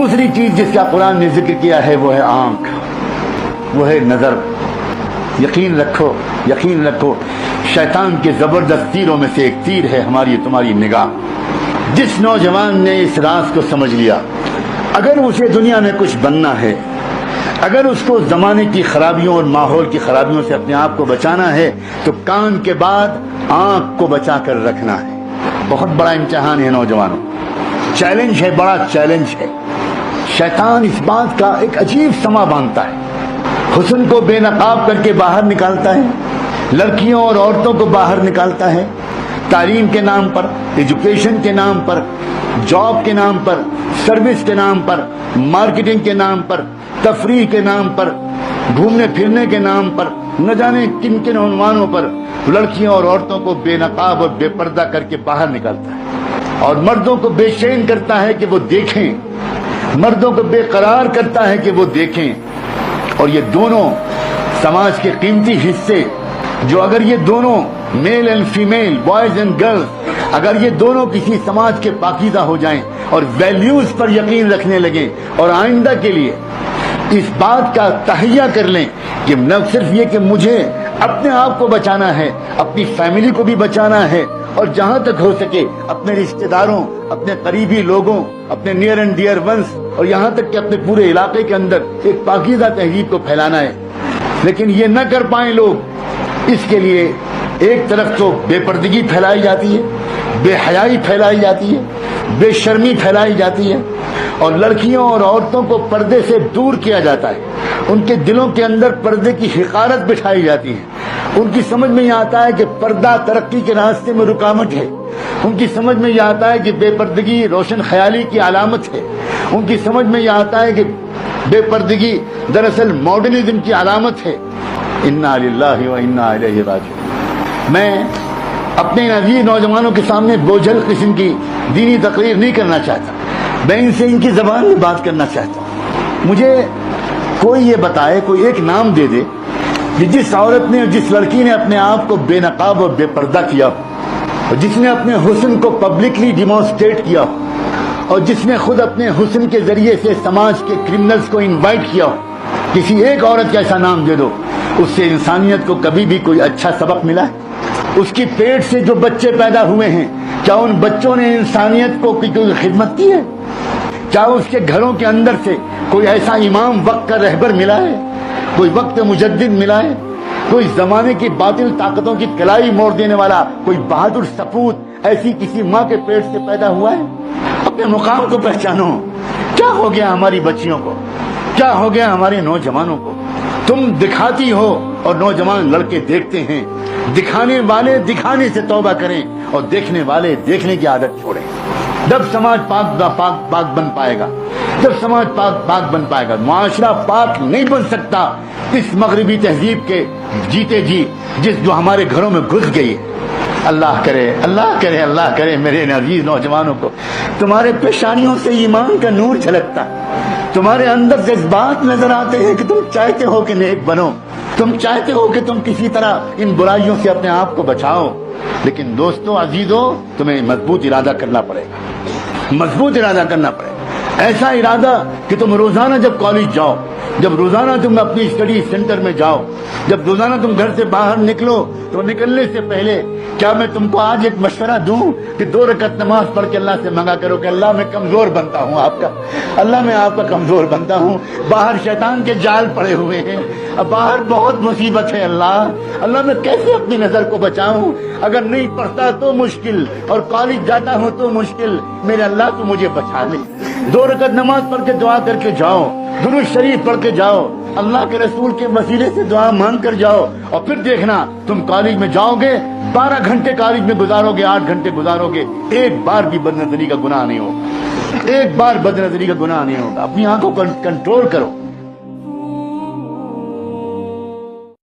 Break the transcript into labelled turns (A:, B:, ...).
A: دوسری چیز جس کا قرآن نے ذکر کیا ہے وہ ہے آنکھ، وہ ہے نظر۔ یقین رکھو، یقین رکھو، شیطان کے زبردست تیروں میں سے ایک تیر ہے ہماری تمہاری نگاہ۔ جس نوجوان نے اس راز کو سمجھ لیا، اگر اسے دنیا میں کچھ بننا ہے، اگر اس کو زمانے کی خرابیوں اور ماحول کی خرابیوں سے اپنے آپ کو بچانا ہے، تو کان کے بعد آنکھ کو بچا کر رکھنا ہے۔ بہت بڑا امتحان ہے نوجوانوں، چیلنج ہے، بڑا چیلنج ہے۔ شیطان اس بات کا ایک عجیب سما باندھتا ہے، حسن کو بے نقاب کر کے باہر نکالتا ہے، لڑکیوں اور عورتوں کو باہر نکالتا ہے، تعلیم کے نام پر، ایجوکیشن کے نام پر، جاب کے نام پر، سروس کے نام پر، مارکیٹنگ کے نام پر، تفریح کے نام پر، گھومنے پھرنے کے نام پر، نہ جانے کن کن عنوانوں پر لڑکیوں اور عورتوں کو بے نقاب اور بے پردہ کر کے باہر نکالتا ہے، اور مردوں کو بے چین کرتا ہے کہ وہ دیکھیں، مردوں کو بے قرار کرتا ہے کہ وہ دیکھیں۔ اور یہ دونوں سماج کے قیمتی حصے، جو اگر یہ دونوں male and female, boys and girls, اگر یہ دونوں کسی سماج کے پاکیزہ ہو جائیں اور ویلیوز پر یقین رکھنے لگیں اور آئندہ کے لیے اس بات کا تہیہ کر لیں کہ نہ صرف یہ کہ مجھے اپنے آپ کو بچانا ہے، اپنی فیملی کو بھی بچانا ہے، اور جہاں تک ہو سکے اپنے رشتہ داروں، اپنے قریبی لوگوں، اپنے نیئر اینڈ ڈیئر ونس، اور یہاں تک کہ اپنے پورے علاقے کے اندر ایک پاکیزہ تہذیب کو پھیلانا ہے، لیکن یہ نہ کر پائیں لوگ، اس کے لیے ایک طرف تو بے پردگی پھیلائی جاتی ہے، بے حیائی پھیلائی جاتی ہے، بے شرمی پھیلائی جاتی ہے، اور لڑکیوں اور عورتوں کو پردے سے دور کیا جاتا ہے، ان کے دلوں کے اندر پردے کی حقارت بٹھائی جاتی ہے۔ ان کی سمجھ میں یہ آتا ہے کہ پردہ ترقی کے راستے میں رکاوٹ ہے، ان کی سمجھ میں یہ آتا ہے کہ بے پردگی روشن خیالی کی علامت ہے، ان کی سمجھ میں یہ آتا ہے کہ بے پردگی دراصل ماڈرنزم کی علامت ہے۔ انا للہ و انا الیہ راجعون۔ میں اپنے عزیز نوجوانوں کے سامنے بوجھل قسم کی دینی تقریر نہیں کرنا چاہتا، میں ان سے ان کی زبان میں بات کرنا چاہتا ہوں۔ مجھے کوئی یہ بتائے، کوئی ایک نام دے دے کہ جس عورت نے، جس لڑکی نے اپنے آپ کو بے نقاب اور بے پردہ کیا ہو، اور جس نے اپنے حسن کو پبلکلی ڈیمانسٹریٹ کیا ہو، اور جس نے خود اپنے حسن کے ذریعے سے سماج کے کرمنلز کو انوائٹ کیا ہو، کسی ایک عورت کا ایسا نام دے دو، اس سے انسانیت کو کبھی بھی کوئی اچھا سبق ملا ہے؟ اس کی پیٹ سے جو بچے پیدا ہوئے ہیں، کیا ان بچوں نے انسانیت کو کوئی خدمت کی ہے؟ کیا اس کے گھروں کے اندر سے کوئی ایسا امام وقت کا رہبر ملا ہے، کوئی وقت مجدد ملا ہے، کوئی زمانے کی باطل طاقتوں کی کلائی موڑ دینے والا کوئی بہادر سپوت ایسی کسی ماں کے پیٹ سے پیدا ہوا ہے؟ اپنے مقام کو پہچانو۔ کیا ہو گیا ہماری بچیوں کو، کیا ہو گیا ہمارے نوجوانوں کو؟ تم دکھاتی ہو اور نوجوان لڑکے دیکھتے ہیں۔ دکھانے والے دکھانے سے توبہ کریں اور دیکھنے والے دیکھنے کی عادت چھوڑیں۔ جب سماج پاک بن پائے گا، جب سماج پاک بن پائے گا، معاشرہ پاک نہیں بن سکتا اس مغربی تہذیب کے جیتے جی جو ہمارے گھروں میں گھس گئی ہے۔ اللہ کرے، اللہ کرے، اللہ کرے میرے عزیز نوجوانوں کو تمہارے پیشانیوں سے ایمان کا نور جھلکتا، تمہارے اندر جذبات نظر آتے ہیں کہ تم چاہتے ہو کہ نیک بنو، تم چاہتے ہو کہ تم کسی طرح ان برائیوں سے اپنے آپ کو بچاؤ، لیکن دوستو، عزیزو، تمہیں مضبوط ارادہ کرنا پڑے گا، مضبوط ارادہ کرنا پڑے گا۔ ایسا ارادہ کہ تم روزانہ جب کالج جاؤ، جب روزانہ تم اپنی اسٹڈی سینٹر میں جاؤ، جب روزانہ تم گھر سے باہر نکلو، تو نکلنے سے پہلے کیا میں تم کو آج ایک مشورہ دوں کہ 2 رکعت نماز پڑھ کے اللہ سے مانگا کرو کہ اللہ میں کمزور بنتا ہوں آپ کا، اللہ میں آپ کا کمزور بنتا ہوں، باہر شیطان کے جال پڑے ہوئے ہیں، اب باہر بہت مصیبت ہے، اللہ میں کیسے اپنی نظر کو بچاؤں؟ اگر نہیں پڑھتا تو مشکل، اور کالج جاتا ہوں تو مشکل، میرے اللہ تو مجھے بچا لے۔ 2 رکعت نماز پڑھ کے دعا کر کے جاؤ، درود شریف پڑھ کے جاؤ، اللہ کے رسول کے وسیلے سے دعا مانگ کر جاؤ، اور پھر دیکھنا تم کالج میں جاؤ گے، 12 گھنٹے کالج میں گزارو گے، 8 گھنٹے گزارو گے، ایک بار بھی بد نظری کا گناہ نہیں ہوگا، ایک بار بد نظری کا گناہ نہیں ہوگا۔ اپنی آنکھوں کو کنٹرول کرو۔